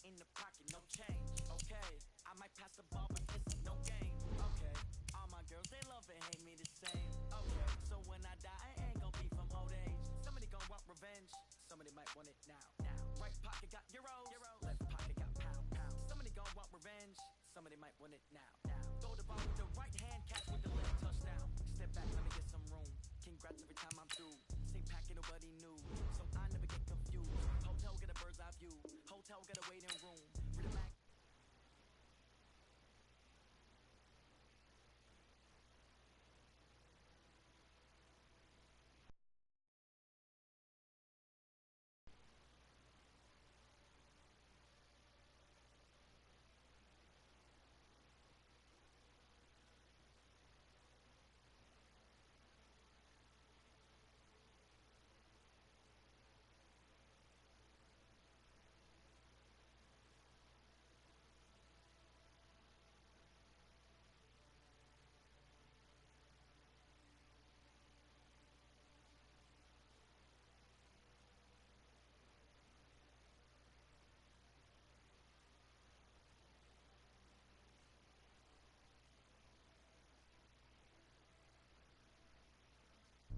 in the pocket, no change. Okay, I might pass the ball, but this is no game. Okay, all my girls, they love and hate me the same. Okay, so when I die, I ain't gonna be from old age. Somebody gonna want revenge, somebody might want it now. Right pocket got euros, left pocket got pound. Somebody gonna want revenge, somebody might want it now. Throw the ball with the right hand, catch with the left, touchdown. Step back, let me get some room. Congrats every time I'm through. Same packet, nobody knew, so I never get confused. Hotel got a bird's eye view. Hotel got a waiting room. Read the Mac.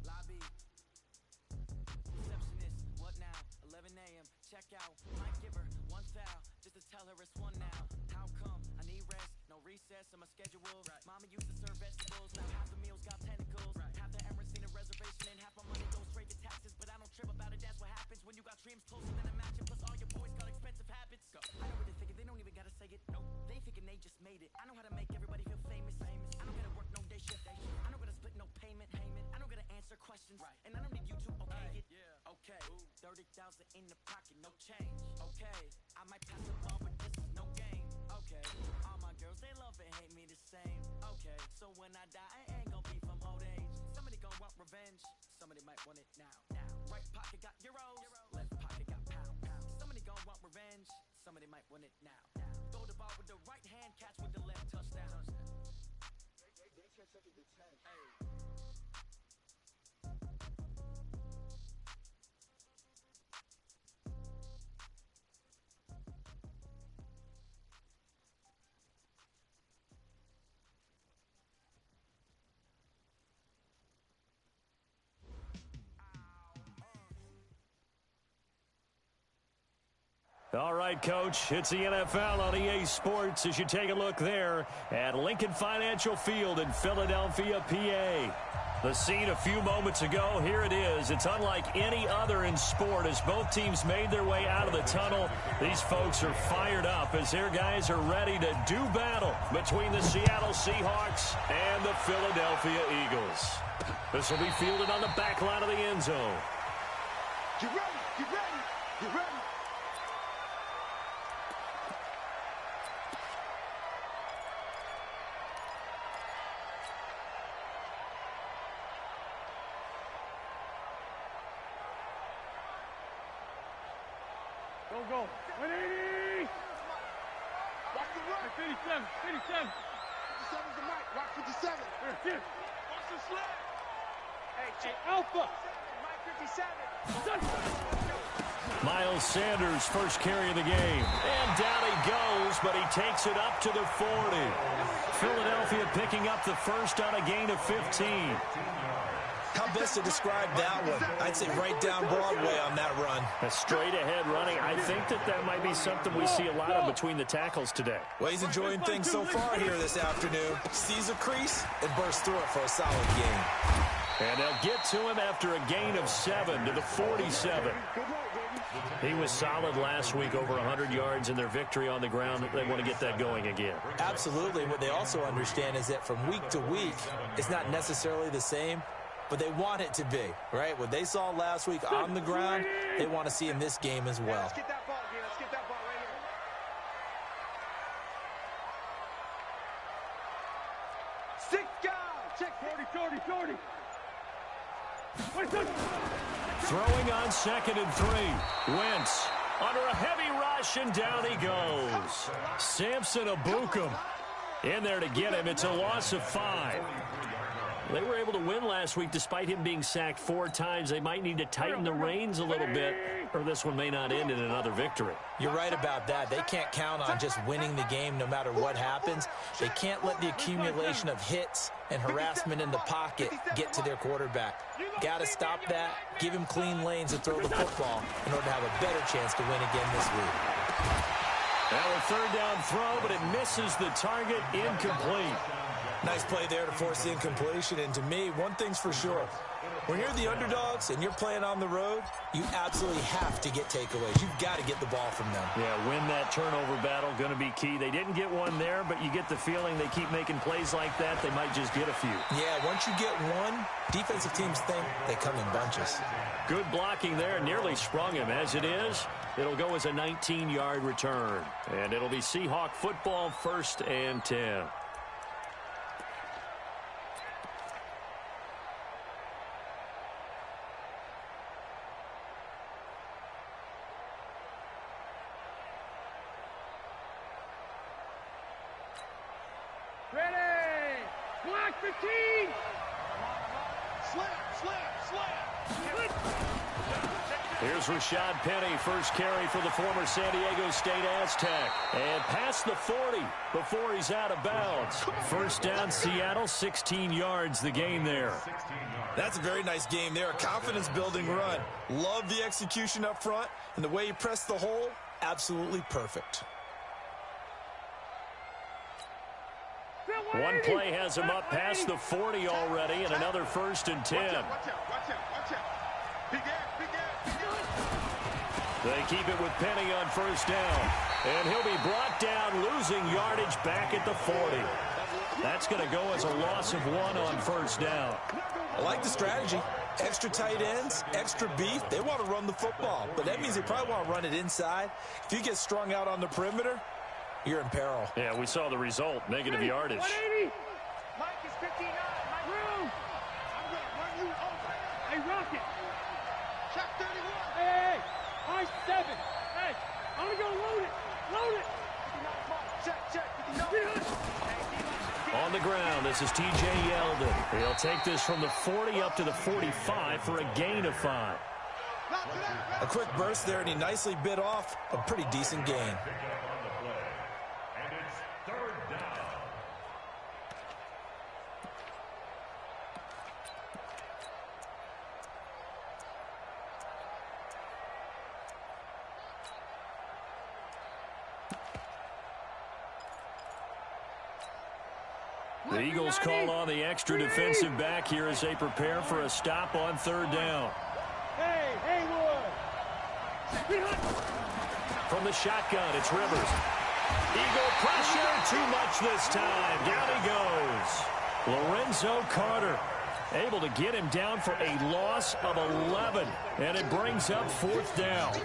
Lobby. Receptionist, what now? 11 a.m. Check out. Might give her one foul just to tell her it's one now. How come? I need rest. No recess in my schedule. Right. Mama used to serve vegetables. Now half the meals got tentacles. Right. Half the Emirates need a reservation and half my money goes straight to taxes. But I don't trip about it. That's what happens when you got dreams closer than a match. And plus all your boys got expensive habits. Go. I know what they're thinking. They don't even gotta say it. Nope. They thinking they just made it. I know how to make everybody feel famous. I don't gotta work no day shift. I don't gotta split no payment. I don't gotta answer questions. Right. And I don't need you to okay it. Yeah. Okay. 30,000 in the pocket, no change. Okay. I might pass the ball, but this is no game. Okay. All my girls, they love and hate me the same. Okay. So when I die, I ain't gonna be from old age. Somebody gonna want revenge. Somebody might want it now. Right pocket got euros. Left pocket got pound. Somebody gonna want revenge. Somebody might want it now. Throw the ball with the right hand, catch with the left, touchdown. They catch up to the 10. Hey. All right, Coach, it's the NFL on EA Sports as you take a look there at Lincoln Financial Field in Philadelphia, PA. The scene a few moments ago, here it is. It's unlike any other in sport as both teams made their way out of the tunnel. These folks are fired up as their guys are ready to do battle between the Seattle Seahawks and the Philadelphia Eagles. This will be fielded on the back line of the end zone. Get ready, get ready, get ready. Go. 180! Watch the run. 57. 57's the mic. Watch 57. Here. Watch the sled. Hey, Alpha. Mike 57. Miles Sanders, first carry of the game. And down he goes, but he takes it up to the 40. Philadelphia picking up the first on a gain of 15. How best to describe that one? I'd say right down Broadway on that run. A straight-ahead running. I think that might be something we see a lot of between the tackles today. Well, he's enjoying things so far here this afternoon. Sees a crease and bursts through it for a solid gain. And they'll get to him after a gain of 7 to the 47. He was solid last week, over 100 yards in their victory on the ground. They want to get that going again. Absolutely. What they also understand is that from week to week, it's not necessarily the same, but they want it to be, right? What they saw last week on the ground, they want to see in this game as well. Let's get that ball, again. Let's get that ball right here. 6 guys. Check 40. Throwing on 2nd and 3. Wentz under a heavy rush, and down he goes. Samson Abukum in there to get him. It's a loss of 5. They were able to win last week despite him being sacked 4 times. They might need to tighten the reins a little bit, or this one may not end in another victory. You're right about that. They can't count on just winning the game no matter what happens. They can't let the accumulation of hits and harassment in the pocket get to their quarterback. Got to stop that, give him clean lanes to throw the football in order to have a better chance to win again this week. Now a third down throw, but it misses the target, incomplete. Nice play there to force the incompletion. And to me, one thing's for sure. When you're the underdogs and you're playing on the road, you absolutely have to get takeaways. You've got to get the ball from them. Yeah, win that turnover battle, going to be key. They didn't get one there, but you get the feeling they keep making plays like that, they might just get a few. Yeah, once you get one, defensive teams think they come in bunches. Good blocking there, nearly sprung him. As it is, it'll go as a 19-yard return. And it'll be Seahawk football, 1st and 10. Ready! Block 15! Slam, slam, slam. Here's Rashad Penny, first carry for the former San Diego State Aztec. And past the 40 before he's out of bounds. First down, Seattle, 16 yards the gain there. That's a very nice game there, a confidence-building run. Love the execution up front, and the way he pressed the hole, absolutely perfect. One play has him up past the 40 already, and another 1st and 10. Watch out, watch out, watch out. Big ass, big ass, big ass. They keep it with Penny on 1st down. And he'll be brought down, losing yardage back at the 40. That's going to go as a loss of 1 on 1st down. I like the strategy. Extra tight ends, extra beef. They want to run the football, but that means they probably want to run it inside. If you get strung out on the perimeter, you're in peril. Yeah, we saw the result, negative yardage. 180! Mike is 59. Mike, Room! I'm going to run you over. Hey, Rocket! Check 31. Hey! High 7! Hey! I'm gonna go load it! Load it! 59 Mike. Check, check. On the ground, this is T.J. Yeldon. He'll take this from the 40 up to the 45 for a gain of 5. A quick burst there, and he nicely bit off a pretty decent gain. The Eagles call on the extra defensive back here as they prepare for a stop on 3rd down. Hey, Haywood! From the shotgun, it's Rivers. Eagle pressure, too much this time. Down he goes. Lorenzo Carter able to get him down for a loss of 11. And it brings up 4th down.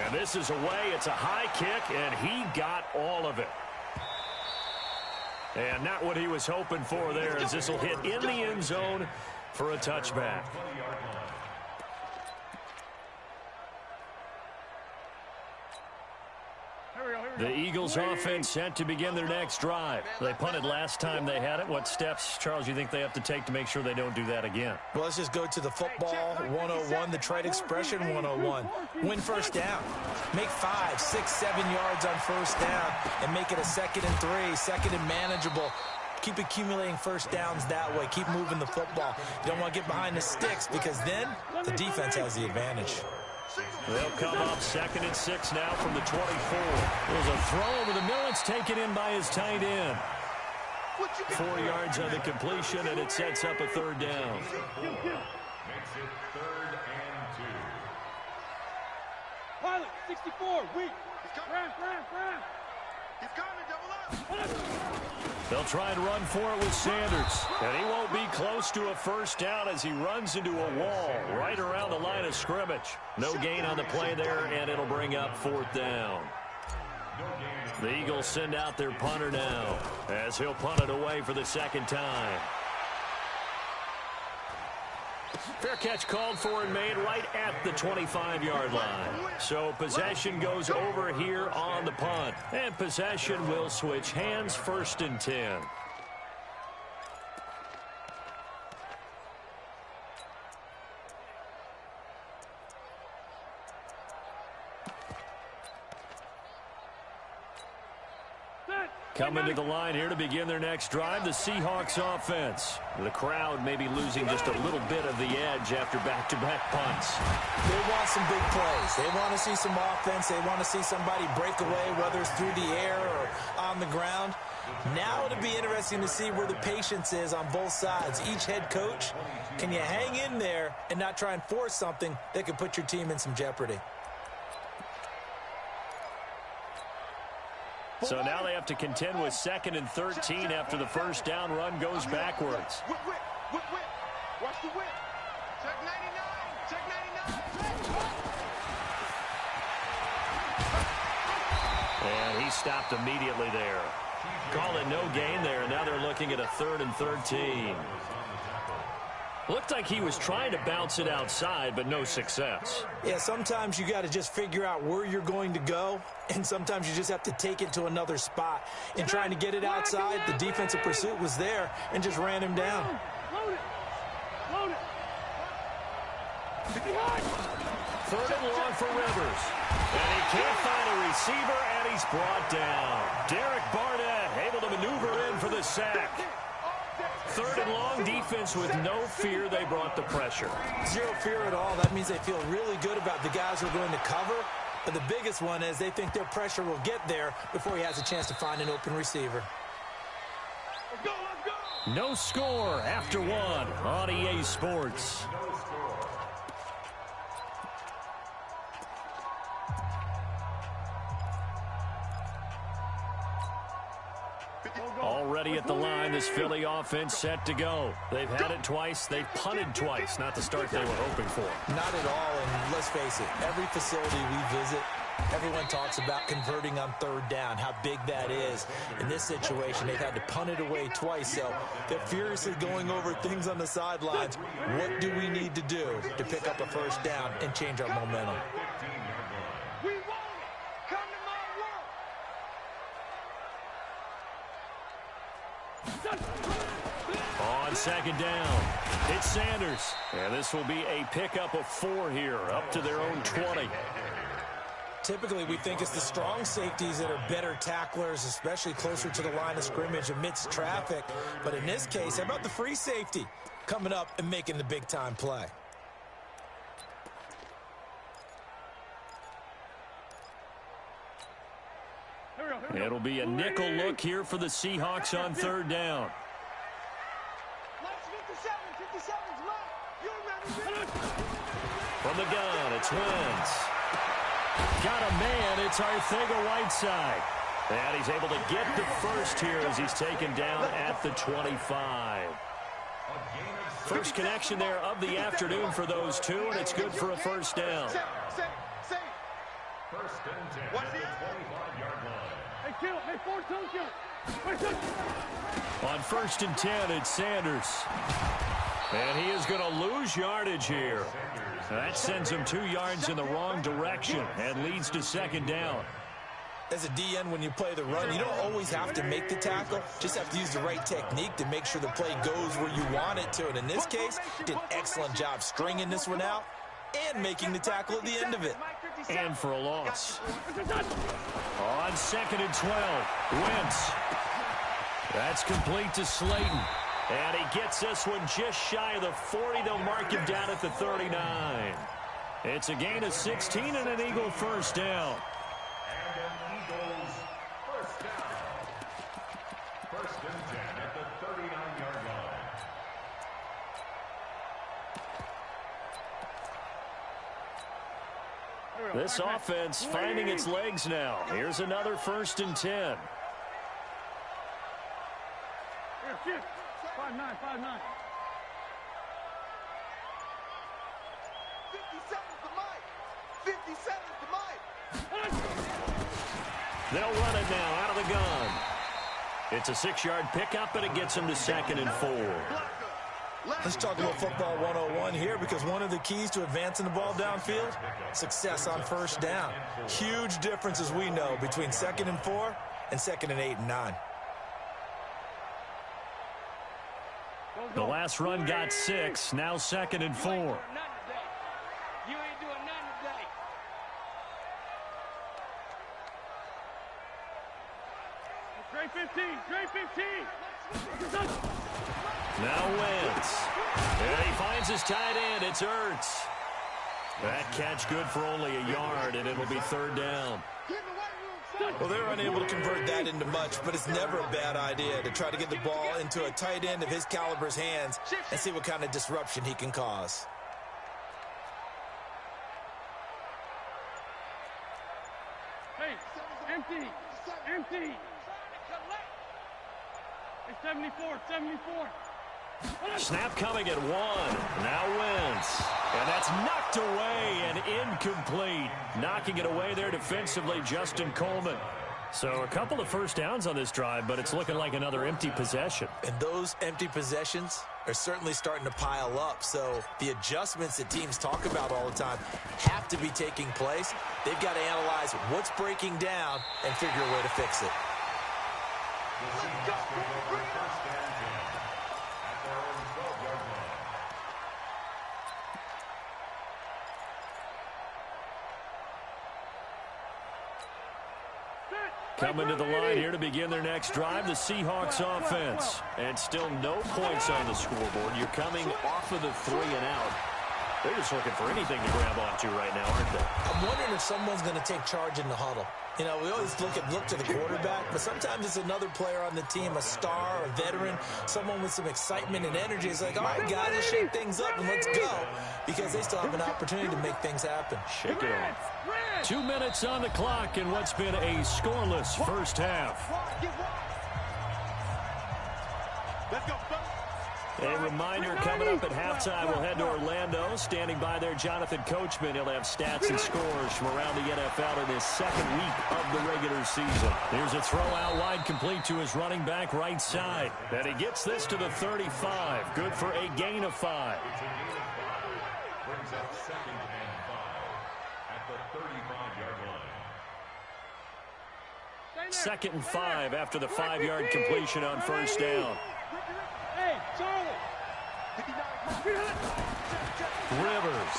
And this is away. It's a high kick, and he got all of it. And not what he was hoping for there, as this will hit in the end zone for a touchback. The Eagles offense set to begin their next drive. They punted last time they had it. What steps, Charles, you think they have to take to make sure they don't do that again? Well, let's just go to the football 101, the trite expression 101. Win 1st down. Make 5, 6, 7 yards on 1st down and make it a 2nd and 3, 2nd and manageable. Keep accumulating 1st downs that way. Keep moving the football. You don't want to get behind the sticks because then the defense has the advantage. They'll come up 2nd and 6 now from the 24. There's a throw over the middle. It's taken in by his tight end. 4 yards on the completion, and it sets up a 3rd down. Makes it 3rd and 2. Pilot, 64, weak. Grab. He's coming, double up. They'll try and run for it with Sanders. And he won't be close to a 1st down as he runs into a wall right around the line of scrimmage. No gain on the play there, and it'll bring up 4th down. The Eagles send out their punter now as he'll punt it away for the 2nd time. Fair catch called for and made right at the 25-yard line. So possession goes over here on the punt. And possession will switch hands, 1st and 10. Coming to the line here to begin their next drive, the Seahawks offense. The crowd may be losing just a little bit of the edge after back-to-back punts. They want some big plays. They want to see some offense. They want to see somebody break away, whether it's through the air or on the ground. Now it'll be interesting to see where the patience is on both sides. Each head coach, can you hang in there and not try and force something that could put your team in some jeopardy? So now they have to contend with 2nd and 13 after the first down run goes backwards. Whip. Watch the whip. Check 99. Check 99. And he stopped immediately there. Call it no gain there, and now they're looking at a 3rd and 13. Looked like he was trying to bounce it outside, but no success. Yeah, sometimes you got to just figure out where you're going to go, and sometimes you just have to take it to another spot. In trying to get it outside, the defensive pursuit was there and just ran him down. Load it. 3rd and long for Rivers. And he can't find a receiver, and he's brought down. Derek Barnett able to maneuver in for the sack. 3rd and long, defense with no fear. They brought the pressure. Zero fear at all. That means they feel really good about the guys who are going to cover. But the biggest one is they think their pressure will get there before he has a chance to find an open receiver. Let's go. No score after 1 on EA Sports. Already at the line, this Philly offense set to go. They've had it twice. They've punted twice. Not the start they were hoping for. Not at all, and let's face it, every facility we visit, everyone talks about converting on 3rd down, how big that is. In this situation, they've had to punt it away twice, so they're furiously going over things on the sidelines. What do we need to do to pick up a 1st down and change our momentum? We want it. Come to my world. On 2nd down, it's Sanders. And this will be a pickup of 4 here, up to their own 20. Typically, we think it's the strong safeties that are better tacklers, especially closer to the line of scrimmage amidst traffic. But in this case, how about the free safety coming up and making the big-time play? It'll be a nickel look here for the Seahawks on 3rd down. From the gun, it's Wentz. Got a man, it's Arcega-Whiteside. And he's able to get the first here as he's taken down at the 25. First connection there of the afternoon for those two, and it's good for a 1st down. On 1st and 10, it's Sanders. And he is going to lose yardage here. That sends him 2 yards in the wrong direction and leads to 2nd down. As a DN, when you play the run, you don't always have to make the tackle. Just have to use the right technique to make sure the play goes where you want it to. And in this case, did an excellent job stringing this one out and making the tackle at the end of it. And for a loss. On 2nd and 12, Wentz. That's complete to Slayton. And he gets this one just shy of the 40. They'll mark him down at the 39. It's a gain of 16 and an Eagle 1st down. This offense finding its legs now. Here's another 1st and 10. Here, 5'9", 5'9". 57's the mic. They'll run it now out of the gun. It's a 6-yard pickup, and it gets him to 2nd and 4. Let's talk about football 101 here, because one of the keys to advancing the ball downfield, success on 1st down. Huge difference, as we know, between 2nd and 4 and 2nd and 8 and 9. The last run got 6, now 2nd and 4. You ain't doing nothing today. Great Trey 15. Now Wentz. And he finds his tight end. It's Ertz. That catch good for only a yard, and it'll be third down. Well, they're unable to convert that into much, but it's never a bad idea to try to get the ball into a tight end of his caliber's hands and see what kind of disruption he can cause. Hey, empty. Hey, 74. Snap coming at 1. Now Wentz. And that's knocked away and incomplete. Knocking it away there defensively, Justin Coleman. So a couple of first downs on this drive, but it's looking like another empty possession. And those empty possessions are certainly starting to pile up. So the adjustments that teams talk about all the time have to be taking place. They've got to analyze what's breaking down and figure a way to fix it. Coming to the line here to begin their next drive, the Seahawks offense. And still no points on the scoreboard. You're coming off of the 3 and out. They're just looking for anything to grab onto right now, aren't they? I'm wondering if someone's going to take charge in the huddle. You know, we always look to the quarterback, but sometimes it's another player on the team, a star, a veteran, someone with some excitement and energy. It's like, all right, guys, let's shake things up and let's go, because they still have an opportunity to make things happen. Shake it off. 2 minutes on the clock in what's been a scoreless first half. Let's go. A reminder coming up at halftime, we'll head to Orlando. Standing by there, Jonathan Coachman. He'll have stats and scores from around the NFL in his second week of the regular season. Here's a throw out wide, complete to his running back right side. And he gets this to the 35. Good for a gain of 5. Brings up 2nd and 5 at the 35-yard line. 2nd and 5 after the 5-yard completion on first down. Hey, Charlie. Rivers.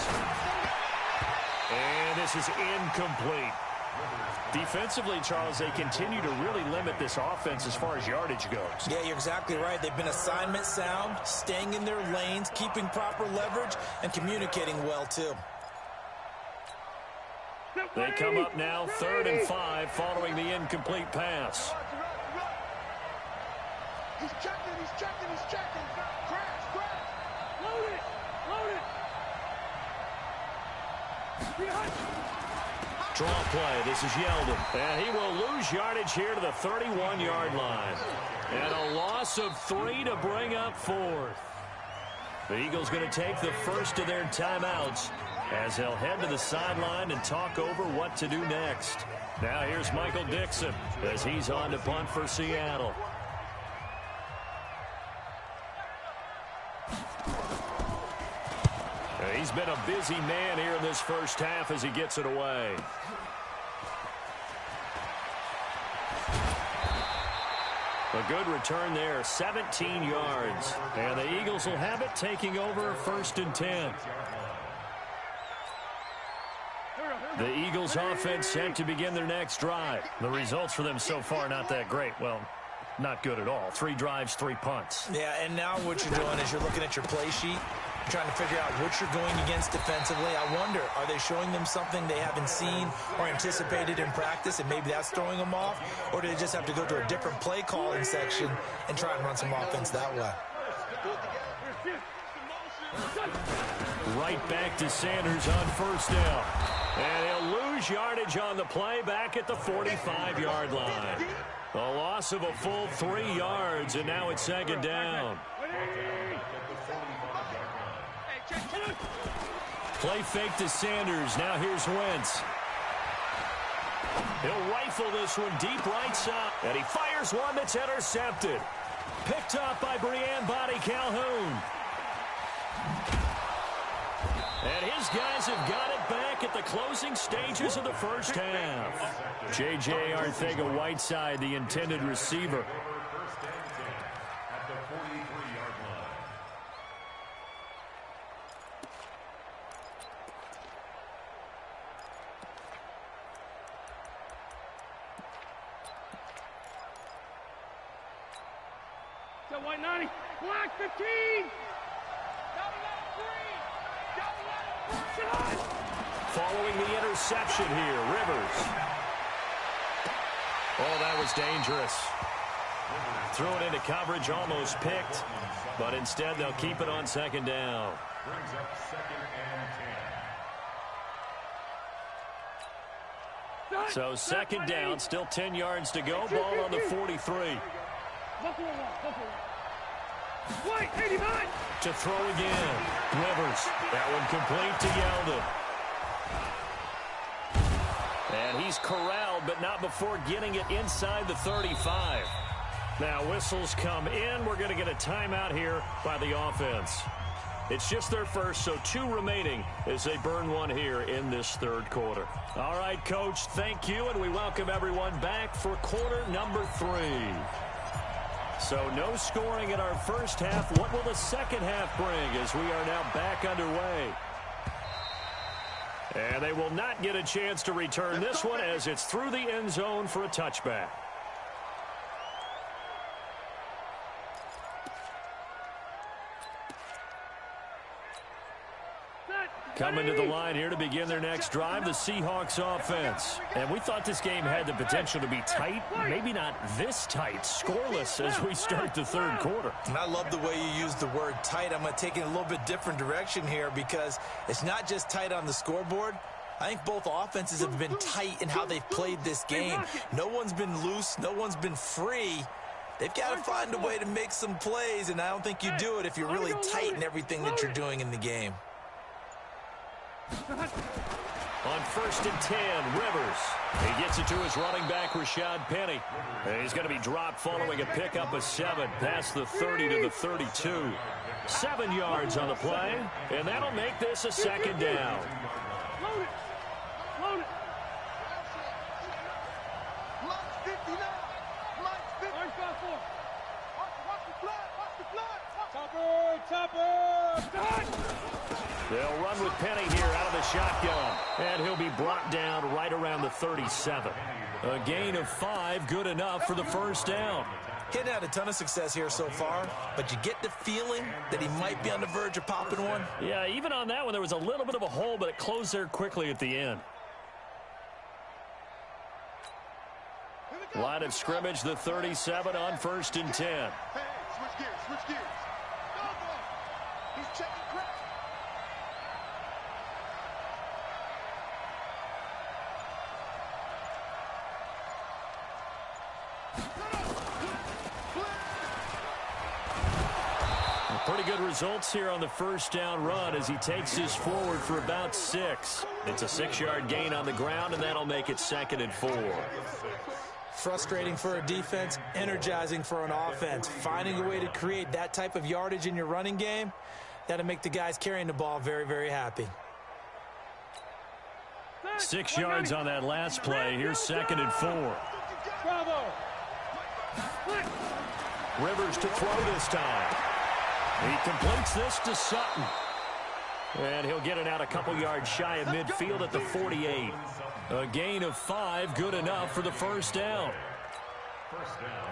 And this is incomplete. Defensively, Charles, they continue to really limit this offense as far as yardage goes. Yeah, you're exactly right. They've been assignment sound, staying in their lanes, keeping proper leverage, and communicating well, too. They come up now 3rd and 5 following the incomplete pass. He's checking. Crash. Load it. Draw play. This is Yeldon. And he will lose yardage here to the 31-yard line. And a loss of 3 to bring up 4th. The Eagles going to take the first of their timeouts as they'll head to the sideline and talk over what to do next. Now here's Michael Dixon as he's on to punt for Seattle. He's been a busy man here in this first half as he gets it away. A good return there, 17 yards. And the Eagles will have it, taking over 1st and 10. The Eagles offense set to begin their next drive. The results for them so far not that great. Well, not good at all. 3 drives, 3 punts. Yeah, and now what you're doing is you're looking at your play sheet, trying to figure out what you're going against defensively. I wonder, are they showing them something they haven't seen or anticipated in practice, and maybe that's throwing them off? Or do they just have to go to a different play calling section and try and run some offense that way? Right back to Sanders on first down. And he'll lose yardage on the play back at the 45-yard line. A loss of a full 3 yards, and now it's 2nd down. Play fake to Sanders. Now here's Wentz. He'll rifle this one deep right side. And he fires one that's intercepted. Picked up by Brian Body Calhoun. And his guys have got it back at the closing stages of the first half. J.J. Arcega-Whiteside, the intended receiver. Set white 90. Black 15. Following the interception here, Rivers. Oh, that was dangerous. Threw it into coverage, almost picked, but instead they'll keep it on second down. Brings up 2nd and 10. So second down, still 10 yards to go. Ball on the 43. White 89. To throw again. Rivers. That one complete to Yeldon. And he's corralled, but not before getting it inside the 35. Now whistles come in. We're going to get a timeout here by the offense. It's just their first, so 2 remaining as they burn one here in this third quarter. All right, Coach, thank you, and we welcome everyone back for quarter number 3. So no scoring in our first half. What will the second half bring as we are now back underway? And they will not get a chance to return this one as it's through the end zone for a touchback. Coming to the line here to begin their next drive, the Seahawks offense. And we thought this game had the potential to be tight, maybe not this tight, scoreless as we start the third quarter. And I love the way you use the word tight. I'm going to take it in a little bit different direction here because it's not just tight on the scoreboard. I think both offenses have been tight in how they've played this game. No one's been loose. No one's been free. They've got to find a way to make some plays, and I don't think you do it if you're really tight in everything that you're doing in the game. On 1st and 10, Rivers. He gets it to his running back, Rashad Penny. And he's going to be dropped following a pickup of 7 past the 30 to the 32. 7 yards on the play, and that'll make this a second down. Load it. Load it. Orange 5-4. Topper. They'll run with Penny here out of the shotgun. And he'll be brought down right around the 37. A gain of 5, good enough for the first down. He hadn't had a ton of success here so far, but you get the feeling that he might be on the verge of popping one. Yeah, even on that one, there was a little bit of a hole, but it closed there quickly at the end. Line of scrimmage, the 37 on 1st and 10. Hey, switch gears, switch gears. He's checking crack. Pretty good results here on the first down run as he takes this forward for about 6. It's a 6-yard gain on the ground, and that'll make it 2nd and 4. Frustrating for a defense, energizing for an offense. Finding a way to create that type of yardage in your running game, that'll make the guys carrying the ball very, very happy. 6 yards on that last play. Here's 2nd and 4. Bravo. Rivers to throw this time. He completes this to Sutton. And he'll get it out a couple yards shy of midfield at the 48. A gain of 5, good enough for the first down.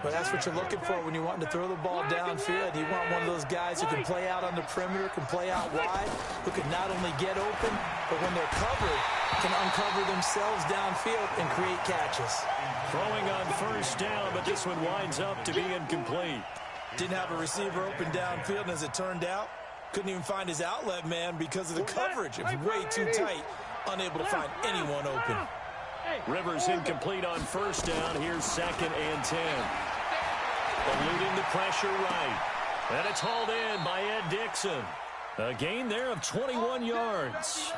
But that's what you're looking for when you're wanting to throw the ball downfield. You want one of those guys who can play out on the perimeter, can play out wide, who can not only get open, but when they're covered, can uncover themselves downfield and create catches. Throwing on first down, but this one winds up to be incomplete. Didn't have a receiver open downfield, and as it turned out, couldn't even find his outlet man because of the coverage. It was way too tight, unable to find anyone open. Rivers incomplete on first down. Here's 2nd and 10. Eluding the pressure right. And it's hauled in by Ed Dixon. A gain there of 21 yards.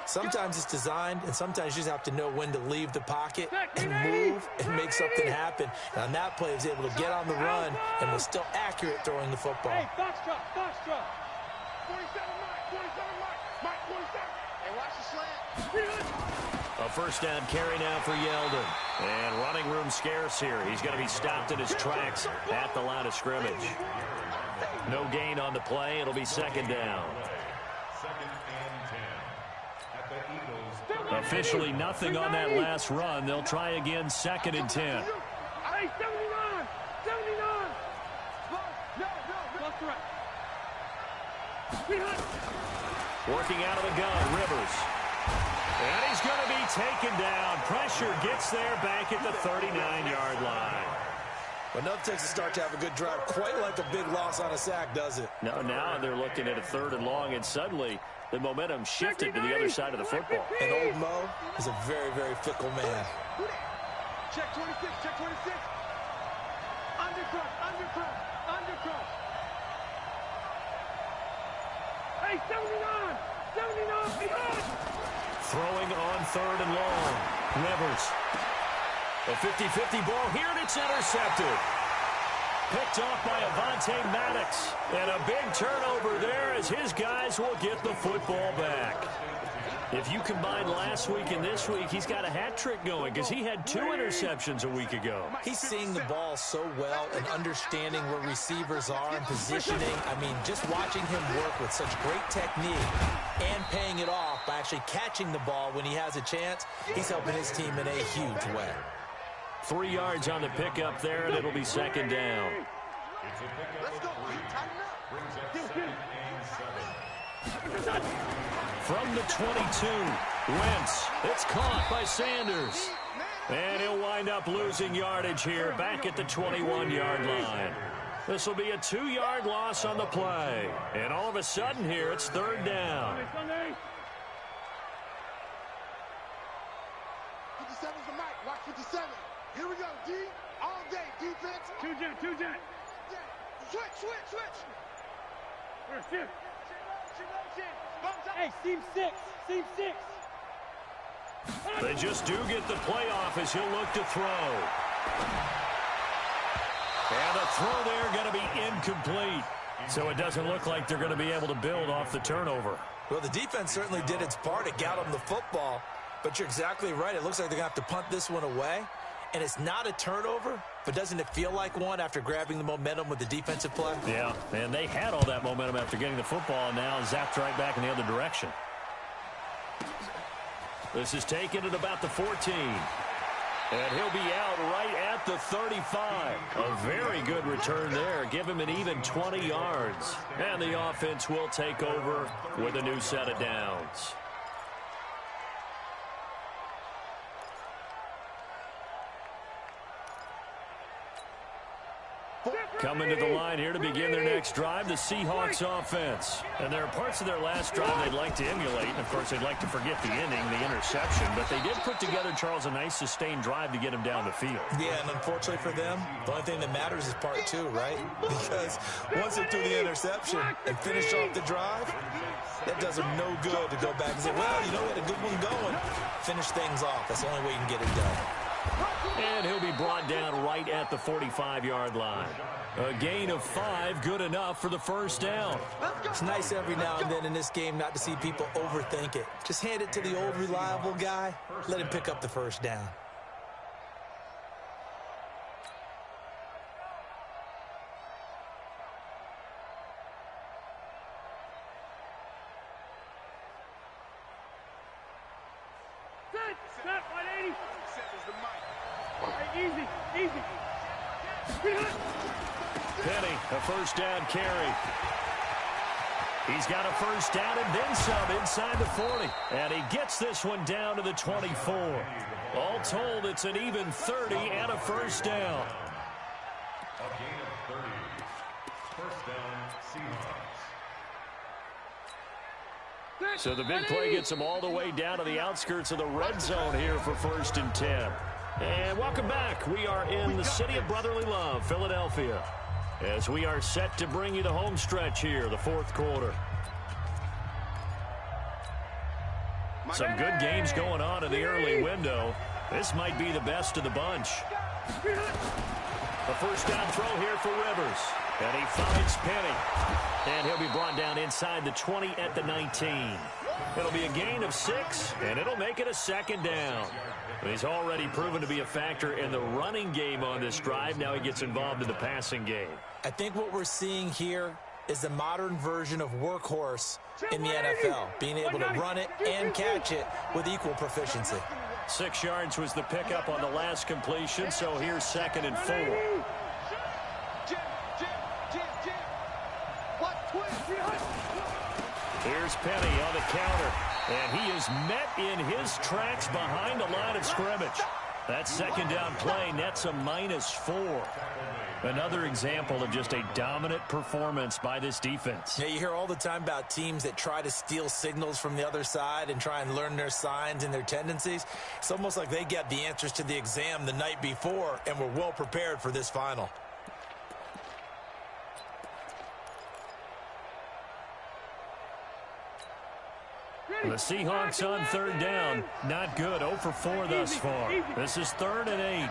Sometimes it's designed, and sometimes you just have to know when to leave the pocket and move and make something happen. And on that play, he was able to get on the run and was still accurate throwing the football. Hey, box drop, box drop. 47 Mike, 47. Hey, watch the slant. A first down carry now for Yeldon. And running room scarce here. He's going to be stopped in his tracks at the line of scrimmage. No gain on the play. It'll be 2nd down. Officially nothing on that last run. They'll try again 2nd and 10. Hey, 79, 79. Working out of the gun, Rivers. And he's going to be taken down. Pressure gets there back at the 39-yard line. Well, enough takes to start to have a good drive. Quite like a big loss on a sack, does it? No, now they're looking at a 3rd and long, and suddenly the momentum shifted to the other side of the football. And old Mo is a very, very fickle man. Check 26, check 26. Undercrush, undercrush, undercrush. Hey, 79, 79, behind. Throwing on 3rd and long. Rivers. A 50-50 ball here, and it's intercepted. Picked off by Avonte Maddox. And a big turnover there as his guys will get the football back. If you combine last week and this week, he's got a hat trick going because he had 2 interceptions a week ago. He's seeing the ball so well and understanding where receivers are and positioning. I mean, just watching him work with such great technique and paying it off by actually catching the ball when he has a chance, he's helping his team in a huge way. 3 yards on the pickup there, and it'll be 2nd down. Let's go. Tighten up. From the 22, Wentz. It's caught by Sanders. And he'll wind up losing yardage here back at the 21-yard line. This will be a 2-yard loss on the play. And all of a sudden here, it's 3rd down. 57's the mic. Watch 57. Here we go, D. All day, defense. Two jet. Switch. Shift. Hey, seam 6. They just do get the playoff as he'll look to throw. And the throw there going to be incomplete. So it doesn't look like they're going to be able to build off the turnover. Well, the defense certainly did its part. It got them the football. But you're exactly right. It looks like they're going to have to punt this one away. And it's not a turnover, but doesn't it feel like one after grabbing the momentum with the defensive play? Yeah, and they had all that momentum after getting the football, and now zapped right back in the other direction. This is taken at about the 14. And he'll be out right at the 35. A very good return there. Give him an even 20 yards. And the offense will take over with a new set of downs. Coming to the line here to begin their next drive, the Seahawks offense. And there are parts of their last drive they'd like to emulate. And, of course, they'd like to forget the ending, the interception. But they did put together, Charles, a nice sustained drive to get him down the field. Yeah, and unfortunately for them, the only thing that matters is part 2, right? Because once they threw the interception and finished off the drive, that does them no good to go back and say, well, you know, we had a good one going. Finish things off. That's the only way you can get it done. And he'll be brought down right at the 45-yard line. A gain of 5, good enough for the 1st down. It's nice every now and then in this game not to see people overthink it. Just hand it to the old reliable guy. Let him pick up the 1st down. Set, 180. Easy. Penny, a 1st down carry. He's got a 1st down and then some inside the 40. And he gets this one down to the 24. All told, it's an even 30 and a 1st down. A gain of 30. 1st down, Seahawks. So the big play gets him all the way down to the outskirts of the red zone here for 1st and 10. And welcome back. We are in the city of brotherly love, Philadelphia, as we are set to bring you the home stretch here, the 4th quarter. Some good games going on in the early window. This might be the best of the bunch. A 1st down throw here for Rivers. And he finds Penny. And he'll be brought down inside the 20 at the 19. It'll be a gain of 6, and it'll make it a 2nd down. He's already proven to be a factor in the running game on this drive. Now he gets involved in the passing game. I think what we're seeing here is the modern version of workhorse in the NFL, being able to run it and catch it with equal proficiency. 6 yards was the pickup on the last completion, so here's 2nd and 4. Here's Penny on the counter. And he is met in his tracks behind the line of scrimmage. That second down play nets a -4. Another example of just a dominant performance by this defense. Yeah, you hear all the time about teams that try to steal signals from the other side and try and learn their signs and their tendencies. It's almost like they get the answers to the exam the night before and were well prepared for this final. The Seahawks on third down. Not good. 0 for 4 thus far. This is 3rd and 8.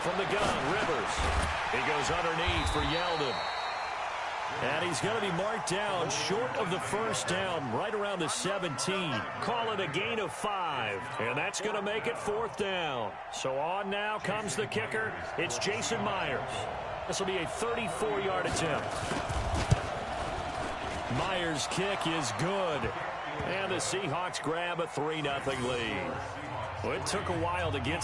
From the gun, Rivers. He goes underneath for Yeldon. And he's going to be marked down short of the first down, right around the 17. Call it a gain of 5. And that's going to make it 4th down. So on now comes the kicker. It's Jason Myers. This will be a 34-yard attempt. Myers' kick is good. And the Seahawks grab a 3-0 lead. Well, it took a while to get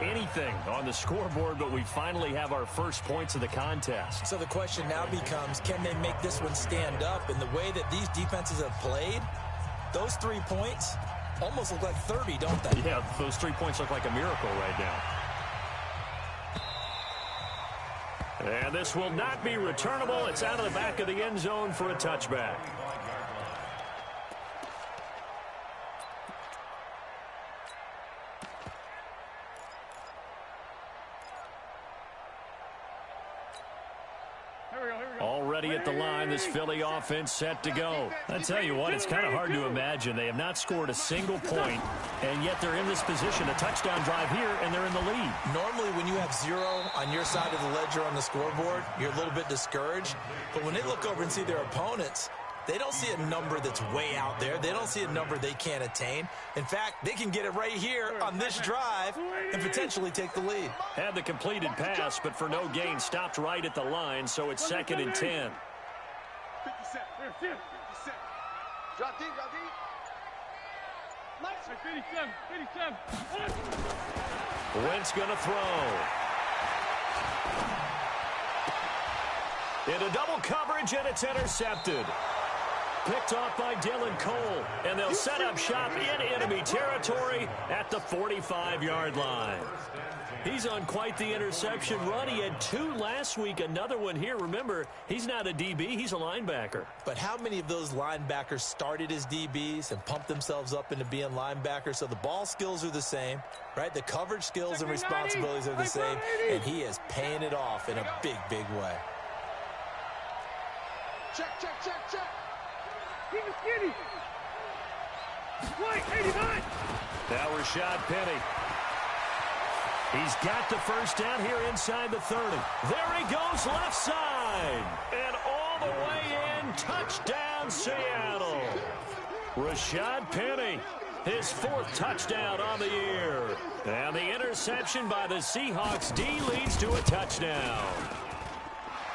anything on the scoreboard, but we finally have our first points of the contest. So the question now becomes, can they make this one stand up? And the way that these defenses have played, those 3 points almost look like 30, don't they? Yeah, those 3 points look like a miracle right now. And this will not be returnable. It's out of the back of the end zone for a touchback. Already at the line, this Philly offense set to go. I tell you what, it's kind of hard to imagine. They have not scored a single point, and yet they're in this position. A touchdown drive here, and they're in the lead. Normally, when you have 0 on your side of the ledger on the scoreboard, you're a little bit discouraged. But when they look over and see their opponents, they don't see a number that's way out there. They don't see a number they can't attain. In fact, they can get it right here on this drive and potentially take the lead. Had the completed pass, but for no gain, stopped right at the line, so it's 2nd and 10. 57. Drop deep, drop deep. 57. Wentz going to throw. Into double coverage, and it's intercepted. Picked off by Dylan Cole, and they'll set up shop in enemy territory at the 45-yard line. He's on quite the interception run. He had 2 last week, another one here. Remember, he's not a DB, he's a linebacker. But how many of those linebackers started as DBs and pumped themselves up into being linebackers? So the ball skills are the same, right? The coverage skills and responsibilities are the same, and he is paying it off in a big, big way. Check. Keep it skinny. White, 89. Now Rashad Penny. He's got the first down here inside the 30. There he goes, left side. And all the way in, touchdown Seattle. Rashad Penny, his 4th touchdown on the year. And the interception by the Seahawks D leads to a touchdown.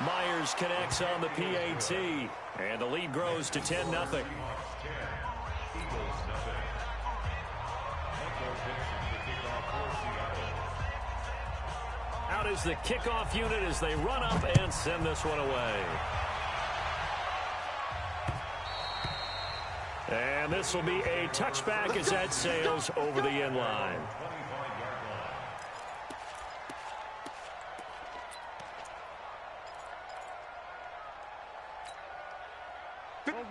Myers connects on the PAT, and the lead grows to 10-0. Out is the kickoff unit as they run up and send this one away. And this will be a touchback as that sails over the end line.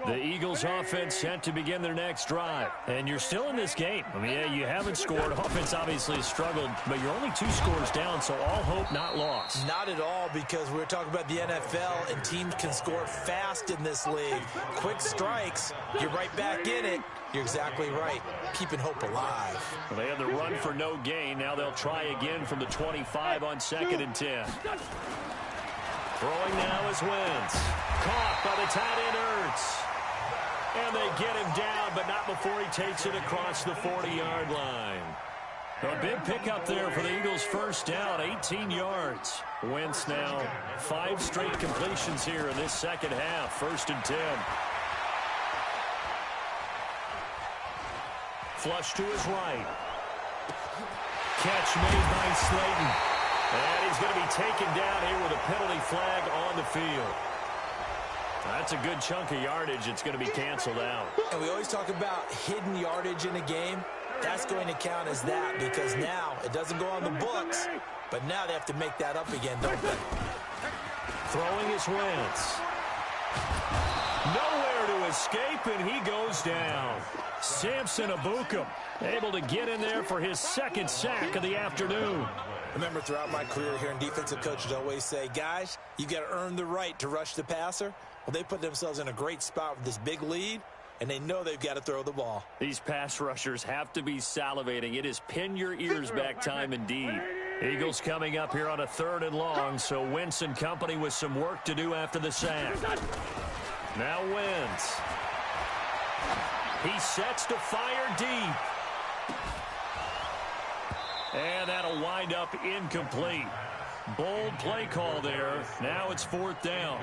The Eagles offense set to begin their next drive. And you're still in this game. I mean, yeah, you haven't scored. Offense obviously has struggled, but you're only 2 scores down, so all hope not lost. Not at all, because we're talking about the NFL, and teams can score fast in this league. Quick strikes, you're right back in it. You're exactly right. Keeping hope alive. Well, they had the run for no gain. Now they'll try again from the 25 on 2nd and 10. Throwing now is Wentz. Caught by the tight end Ertz. And they get him down, but not before he takes it across the 40-yard line. A big pickup there for the Eagles' first down, 18 yards. Wentz now 5 straight completions here in this second half, 1st and 10. Flush to his right. Catch made by Slayton. And he's going to be taken down here with a penalty flag on the field. That's a good chunk of yardage. It's going to be canceled out. And we always talk about hidden yardage in a game. That's going to count as that because now it doesn't go on the books, but now they have to make that up again, don't they? Throwing his Wentz. Nowhere to escape, and he goes down. Samson Abukum able to get in there for his second sack of the afternoon. Remember, throughout my career here in defensive coaches always say, guys, you got to earn the right to rush the passer. Well, they put themselves in a great spot with this big lead, and they know they've got to throw the ball. These pass rushers have to be salivating. It is pin your ears back time indeed. Eagles coming up here on a 3rd and long, so Wentz and company with some work to do after the sack. Now Wentz. He sets to fire deep. And that'll wind up incomplete. Bold play call there. Now it's 4th down.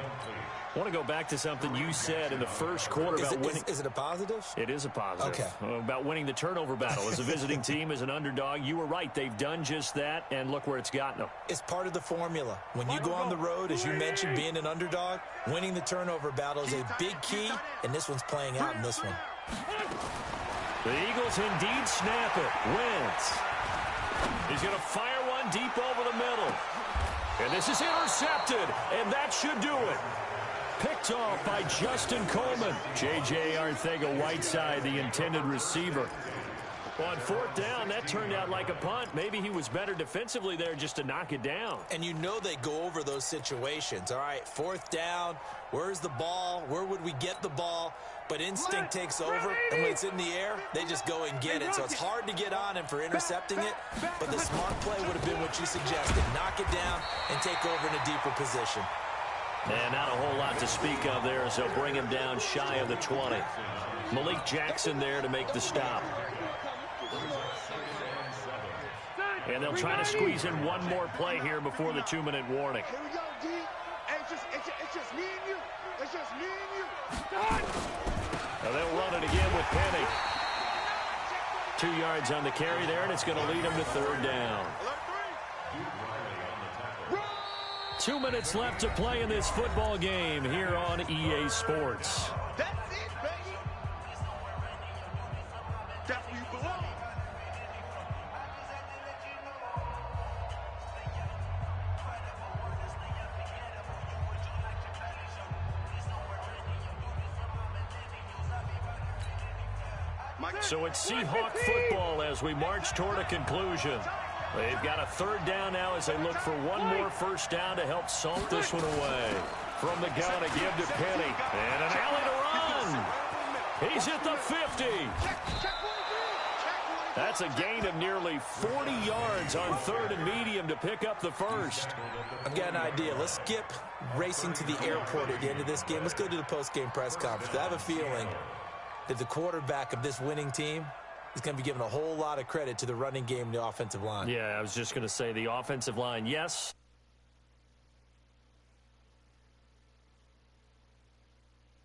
I want to go back to something you said in the first quarter about winning. Is it a positive? It is a positive. Okay. About winning the turnover battle. As a visiting team, as an underdog, you were right. They've done just that, and look where it's gotten them. It's part of the formula. When you go on the road, as you mentioned, being an underdog, winning the turnover battle is a big key, and this one's playing out in this one. The Eagles indeed snap it. Wentz. He's going to fire one deep over the middle. And this is intercepted, and that should do it. Picked off by Justin Coleman. J.J. Arcega-Whiteside, the intended receiver. On 4th down, that turned out like a punt. Maybe he was better defensively there just to knock it down. And you know they go over those situations. All right, 4th down, where's the ball? Where would we get the ball? But instinct takes over, and when it's in the air, they just go and get it. So it's hard to get on him for intercepting it, but the smart play would have been what you suggested. Knock it down and take over in a deeper position. And not a whole lot to speak of there, so bring him down shy of the 20. Malik Jackson there to make the stop. And they'll try to squeeze in one more play here before the 2-minute warning. Here we go, D. Hey, it's just me and you. It's just me and you. Now they'll run it again with Penny. 2 yards on the carry there, and it's going to lead them to 3rd down. 2 minutes left to play in this football game here on EA Sports. That's it, baby. That's where you belong. So it's Seahawk football as we march toward a conclusion. They've got a 3rd down now as they look for one more 1st down to help salt this one away. From the gun to give to Penny. And an alley to run. He's at the 50. That's a gain of nearly 40 yards on 3rd and medium to pick up the 1st. I've got an idea. Let's skip racing to the airport at the end of this game. Let's go to the post-game press conference. I have a feeling that the quarterback of this winning team is going to be given a whole lot of credit to the running game and the offensive line. Yeah, I was just going to say the offensive line, yes.